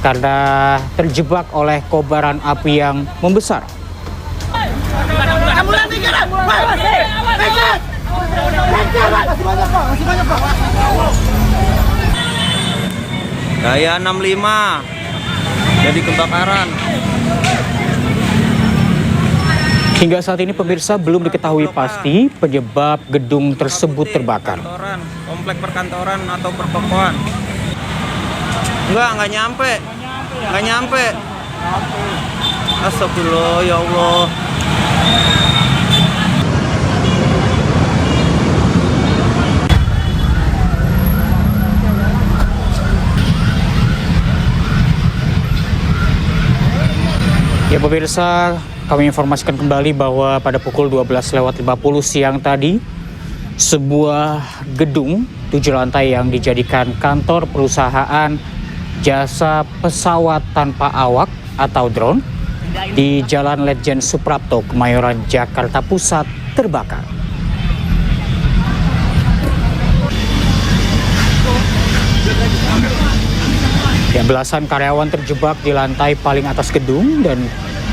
karena terjebak oleh kobaran api yang membesar. Gaya 65 jadi kebakaran. Hingga saat ini pemirsa belum diketahui pasti penyebab gedung tersebut terbakar. Komplek perkantoran atau pertokoan. Enggak nyampe. Astagfirullah, ya Allah. Ya pemirsa, kami informasikan kembali bahwa pada pukul 12.50 siang tadi, sebuah gedung 7 lantai yang dijadikan kantor perusahaan jasa pesawat tanpa awak atau drone di Jalan Letjen Suprapto, Kemayoran, Jakarta Pusat terbakar. Ya, belasan karyawan terjebak di lantai paling atas gedung dan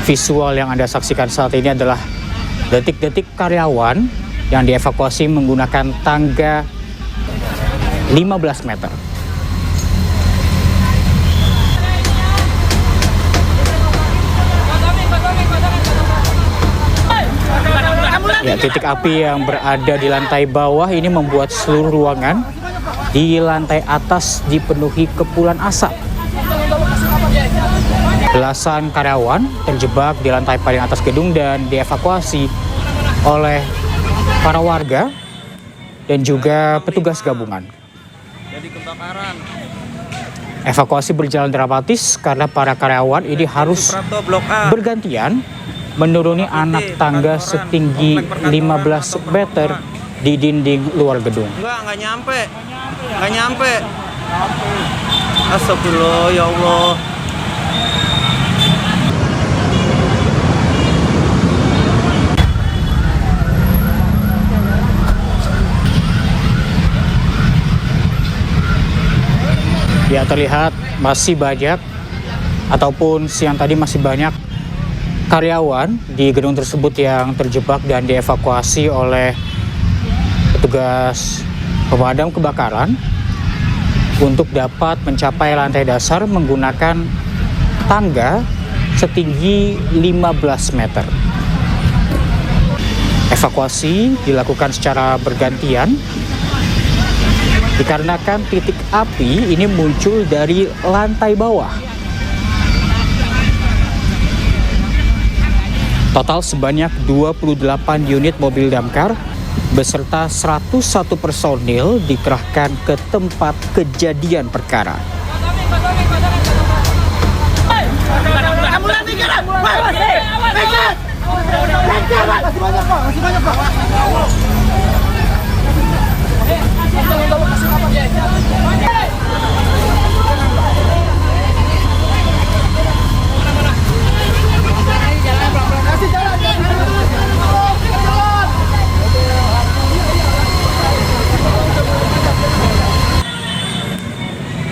visual yang Anda saksikan saat ini adalah detik-detik karyawan yang dievakuasi menggunakan tangga 15 meter. Ya, titik api yang berada di lantai bawah ini membuat seluruh ruangan di lantai atas dipenuhi kepulan asap. Belasan karyawan terjebak di lantai paling atas gedung dan dievakuasi oleh para warga dan juga petugas gabungan. Jadi kebakaran. Evakuasi berjalan dramatis karena para karyawan ini harus bergantian menuruni anak tangga setinggi 15 meter di dinding luar gedung. Enggak nyampe. Astagfirullah, ya Allah. Ya, terlihat masih banyak ataupun siang tadi masih banyak karyawan di gedung tersebut yang terjebak dan dievakuasi oleh petugas pemadam kebakaran untuk dapat mencapai lantai dasar menggunakan tangga setinggi 15 meter. Evakuasi dilakukan secara bergantian dikarenakan titik api ini muncul dari lantai bawah. Total sebanyak 28 unit mobil damkar beserta 101 personil dikerahkan ke tempat kejadian perkara.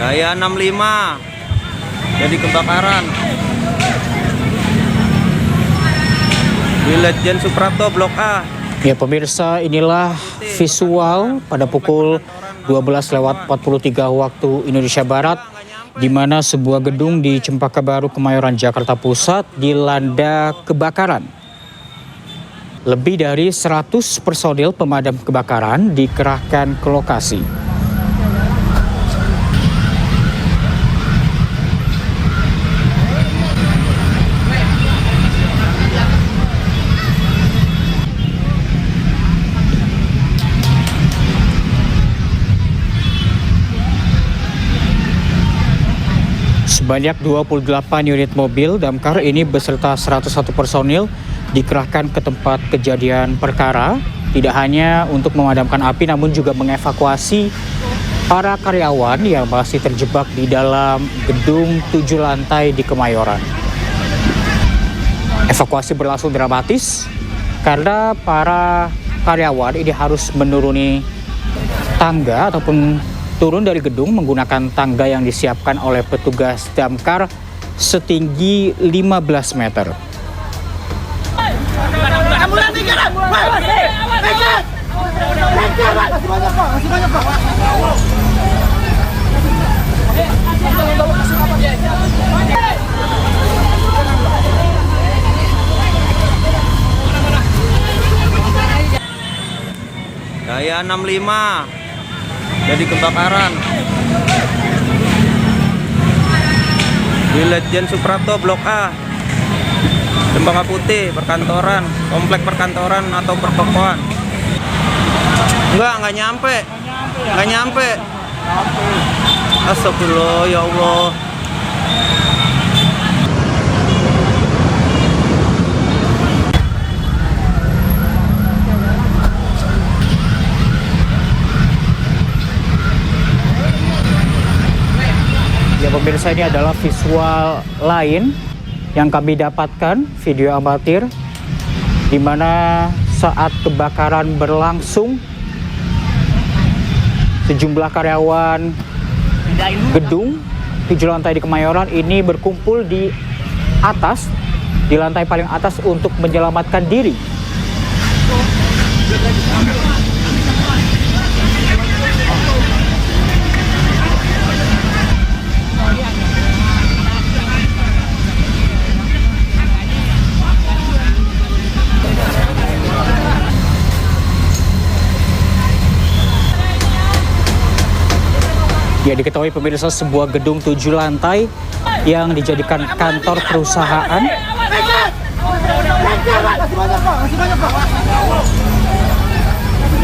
Gaya 65 jadi kebakaran di Letjen Suprapto Blok A. Ya pemirsa, inilah visual pada pukul 12.43 waktu Indonesia Barat, di mana sebuah gedung di Cempaka Baru, Kemayoran, Jakarta Pusat dilanda kebakaran. Lebih dari 100 personil pemadam kebakaran dikerahkan ke lokasi. Sebanyak 28 unit mobil damkar ini beserta 101 personil dikerahkan ke tempat kejadian perkara, tidak hanya untuk memadamkan api namun juga mengevakuasi para karyawan yang masih terjebak di dalam gedung 7 lantai di Kemayoran. Evakuasi berlangsung dramatis karena para karyawan ini harus menuruni tangga ataupun turun dari gedung menggunakan tangga yang disiapkan oleh petugas damkar setinggi 15 meter. Daya 65 jadi kebakaran di Ledjen Suprapto Blok A, Cempaka Putih, perkantoran, komplek perkantoran atau pertokoan. Nggak nyampe. Astagfirullah, ya Allah. Ya pemirsa, ini adalah visual lain yang kami dapatkan, video amatir di mana saat kebakaran berlangsung sejumlah karyawan gedung 7 lantai di Kemayoran ini berkumpul di atas, di lantai paling atas untuk menyelamatkan diri. Ya, diketahui pemirsa, sebuah gedung 7 lantai yang dijadikan kantor perusahaan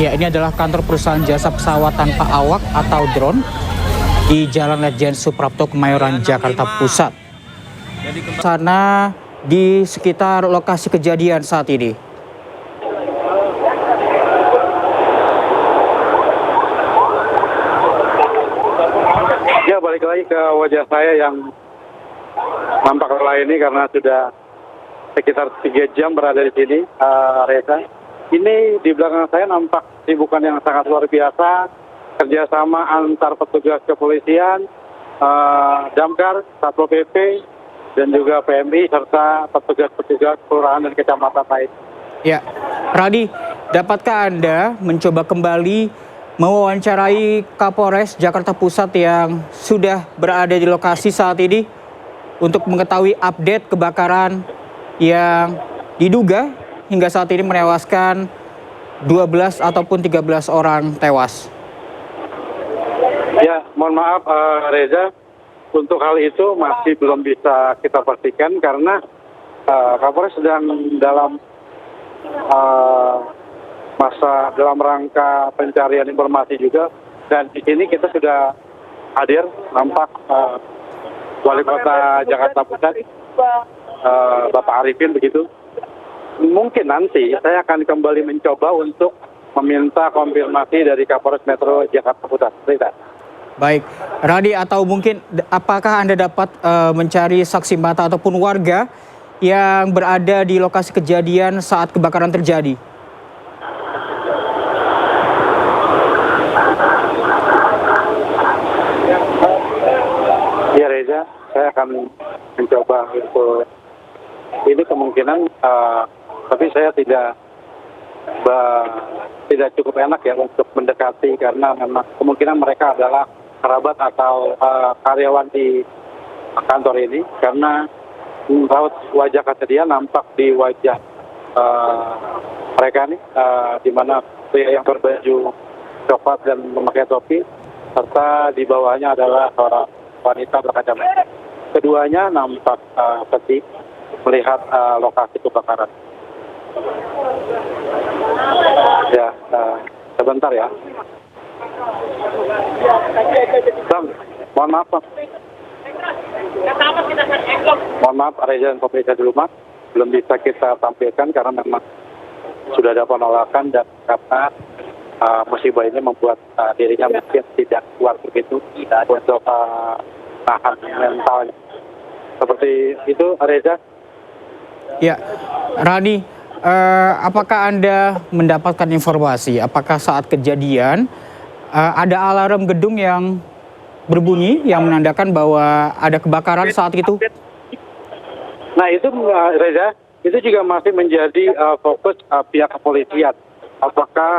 ya, ini adalah kantor perusahaan jasa pesawat tanpa awak atau drone di Jalan Ledjen Suprapto, Kemayoran, Jakarta Pusat. Sana di sekitar lokasi kejadian saat ini. Ya, balik lagi ke wajah saya yang nampak lelah ini karena sudah sekitar 3 jam berada di sini, Reza. Ini di belakang saya nampak kesibukan yang sangat luar biasa, kerjasama antar petugas kepolisian, damkar, Satpol PP, dan juga PMI, serta petugas-petugas kelurahan dan kecamatan lain. Ya, Radi, dapatkah Anda mencoba kembali mewawancarai Kapolres Jakarta Pusat yang sudah berada di lokasi saat ini untuk mengetahui update kebakaran yang diduga hingga saat ini menewaskan 12 ataupun 13 orang tewas? Ya, mohon maaf Reza, untuk hal itu masih belum bisa kita pastikan karena Kapolres sedang dalam masa dalam rangka pencarian informasi juga, dan di sini kita sudah hadir, nampak Wali Kota Jakarta Pusat, Bapak Arifin begitu. Mungkin nanti saya akan kembali mencoba untuk meminta konfirmasi dari Kapolres Metro Jakarta Pusat. Baik, Radi, atau mungkin apakah Anda dapat mencari saksi mata ataupun warga yang berada di lokasi kejadian saat kebakaran terjadi? Ya Reza, saya akan mencoba untuk ini kemungkinan, tapi saya tidak cukup enak ya untuk mendekati karena memang kemungkinan mereka adalah kerabat atau karyawan di kantor ini, karena raut wajah kejadian nampak di wajah mereka nih, di mana pria yang berbaju coklat dan memakai topi, serta di bawahnya adalah seorang wanita berkacamata. Keduanya nampak sedih melihat lokasi kebakaran. Ya, sebentar ya. Bang, mohon maaf Bang. Mohon maaf, Reza dan pemirsa dulu Mas, belum bisa kita tampilkan karena memang sudah ada penolakan dan karena musibah ini membuat dirinya mungkin tidak kuat begitu untuk tahan mentalnya. Seperti itu, Reza. Ya, Rani, apakah Anda mendapatkan informasi apakah saat kejadian ada alarm gedung yang berbunyi yang menandakan bahwa ada kebakaran saat itu. Nah itu Reza, itu juga masih menjadi fokus pihak kepolisian. Apakah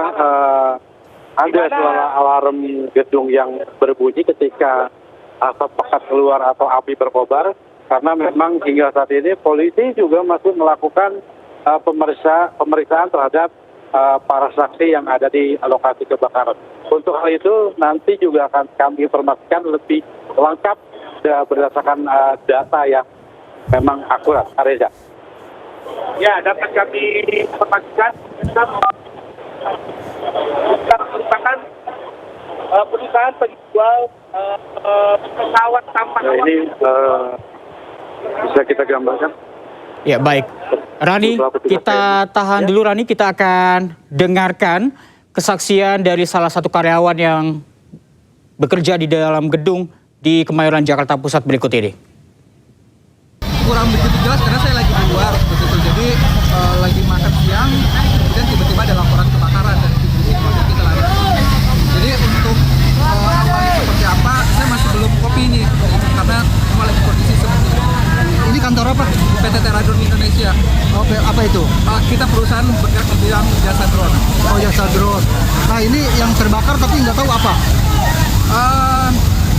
ada suara alarm gedung yang berbunyi ketika asap pekat keluar atau api berkobar? Karena memang hingga saat ini polisi juga masih melakukan pemeriksaan terhadap para saksi yang ada di lokasi kebakaran. Untuk hal itu nanti juga akan kami informasikan lebih lengkap berdasarkan data yang memang akurat. Reza. Ya, dapat kami informasikan kita merupakan perusahaan penjual pesawat tanpa Nah, ini bisa kita gambarkan. Ya baik, Rani, kita tahan dulu Rani, kita akan dengarkan kesaksian dari salah satu karyawan yang bekerja di dalam gedung di Kemayoran Jakarta Pusat berikut ini. Kurang begitu jelas karena saya lagi di luar begitu, jadi lagi makan siang, kemudian tiba-tiba ada laporan kebakaran dan kita lari. Jadi untuk awalnya seperti apa, saya masih belum kopi nih, karena semua lagi kondisi seperti itu. Ini kantor apa? PT Teradrone Indonesia. Oh, apa itu? Kita perusahaan bergerak di bidang jasa drone. Oh, jasa drone. Nah, ini yang terbakar tapi nggak tahu apa?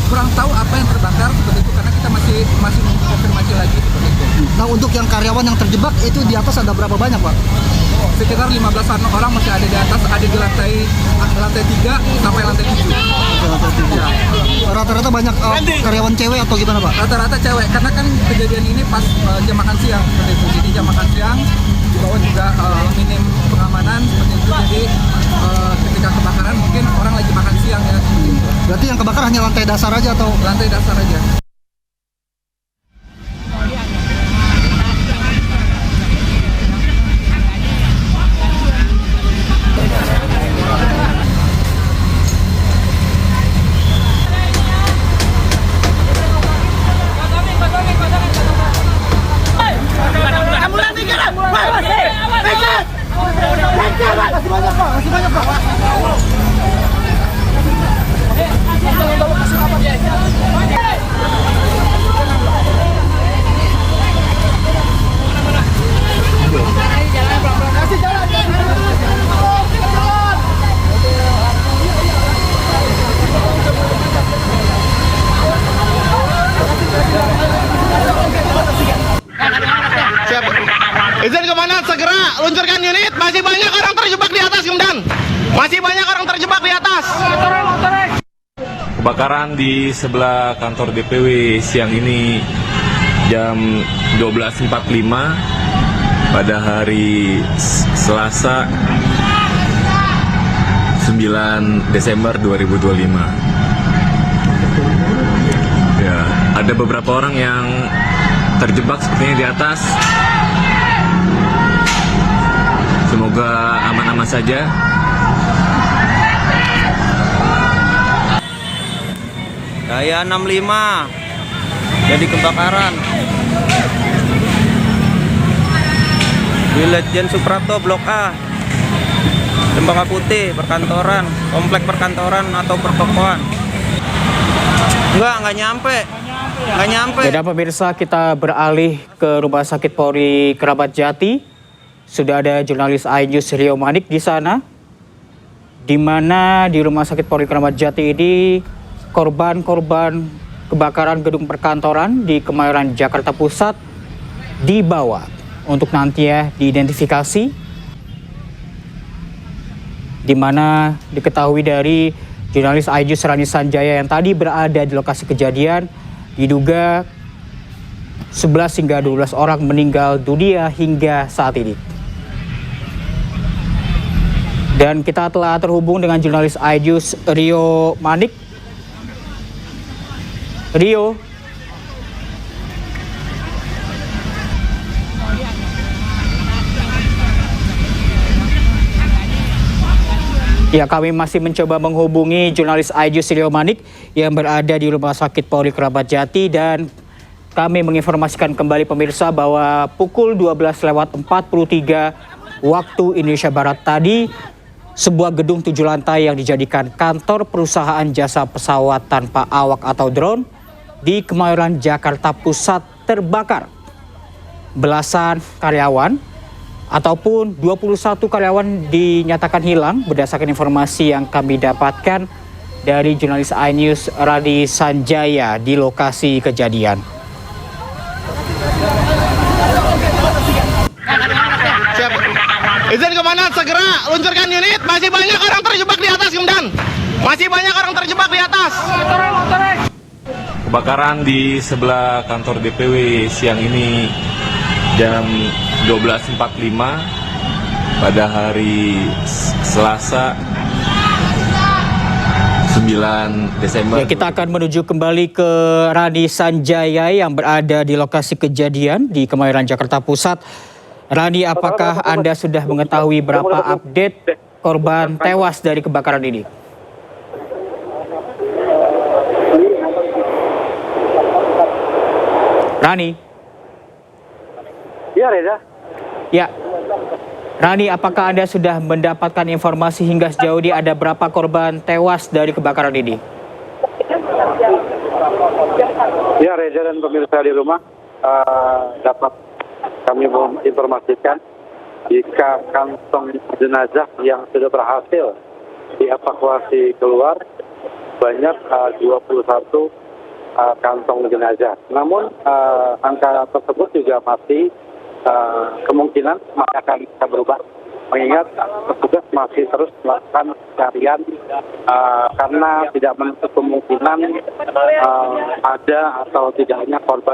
Kurang tahu apa yang terbakar seperti itu karena kita masih mengkonfirmasi lagi seperti itu. Nah, untuk yang karyawan yang terjebak itu di atas ada berapa banyak, Pak? Sekitar 15-an orang masih ada di atas, ada di lantai 3 sampai lantai 7. Lantai 7. Rata-rata banyak karyawan cewek atau gimana, Pak? Rata-rata cewek, karena kan kejadian ini pas jam makan siang seperti itu. Jadi jam makan siang di bawah juga minim pengamanan seperti itu. Jadi ketika kebakaran mungkin orang lagi makan siang ya seperti itu. Berarti yang kebakar hanya lantai dasar aja atau? Lantai dasar aja. Izin kemana? Segera luncurkan unit. Masih banyak orang terjebak di atas, Komandan. Masih banyak orang terjebak di atas. Kebakaran di sebelah kantor DPW siang ini jam 12.45 pada hari Selasa 9 Desember 2025. Ya, ada beberapa orang yang terjebak sepertinya di atas. Semoga aman-aman saja. Daya 65 jadi kebakaran di Ledjen Suprapto Blok A, Cempaka Putih, perkantoran, komplek perkantoran atau pertokoan. Enggak nyampe. Dan pemirsa, kita beralih ke Rumah Sakit Polri Kerabat Jati. Sudah ada jurnalis iNews Rio Manik di sana, di mana di Rumah Sakit Polri Kerabat Jati ini korban-korban kebakaran gedung perkantoran di Kemayoran Jakarta Pusat dibawa untuk nanti ya diidentifikasi, di mana diketahui dari jurnalis iNews Rani Sanjaya yang tadi berada di lokasi kejadian, diduga 11 hingga 12 orang meninggal dunia hingga saat ini. Dan kita telah terhubung dengan jurnalis iNews Rio Manik. Rio. Ya, kami masih mencoba menghubungi jurnalis iNews Rio Manik yang berada di Rumah Sakit Polri Kerabat Jati, dan kami menginformasikan kembali pemirsa bahwa pukul 12:43 waktu Indonesia Barat tadi sebuah gedung 7 lantai yang dijadikan kantor perusahaan jasa pesawat tanpa awak atau drone di Kemayoran, Jakarta Pusat terbakar. Belasan karyawan ataupun 21 karyawan dinyatakan hilang berdasarkan informasi yang kami dapatkan dari jurnalis iNews Radi Sanjaya di lokasi kejadian. Siap. Izin komandan, segera luncurkan unit. Masih banyak orang terjebak di atas, komandan. Masih banyak orang terjebak di atas. Kebakaran di sebelah kantor DPW siang ini jam 12.45 pada hari Selasa 9 Desember. Ya, kita akan menuju kembali ke Radi Sanjaya yang berada di lokasi kejadian di Kemayoran, Jakarta Pusat. Rani, apakah Anda sudah mengetahui berapa update korban tewas dari kebakaran ini? Rani? Iya, Reza. Ya. Rani, apakah Anda sudah mendapatkan informasi hingga sejauh ini ada berapa korban tewas dari kebakaran ini? Ya, Reza dan pemirsa di rumah, dapat kami menginformasikan jika kantong jenazah yang sudah berhasil dievakuasi keluar banyak 21 kantong jenazah. Namun angka tersebut juga masih kemungkinan akan bisa berubah, mengingat petugas masih terus melakukan pencarian karena tidak menutup kemungkinan ada atau tidaknya korban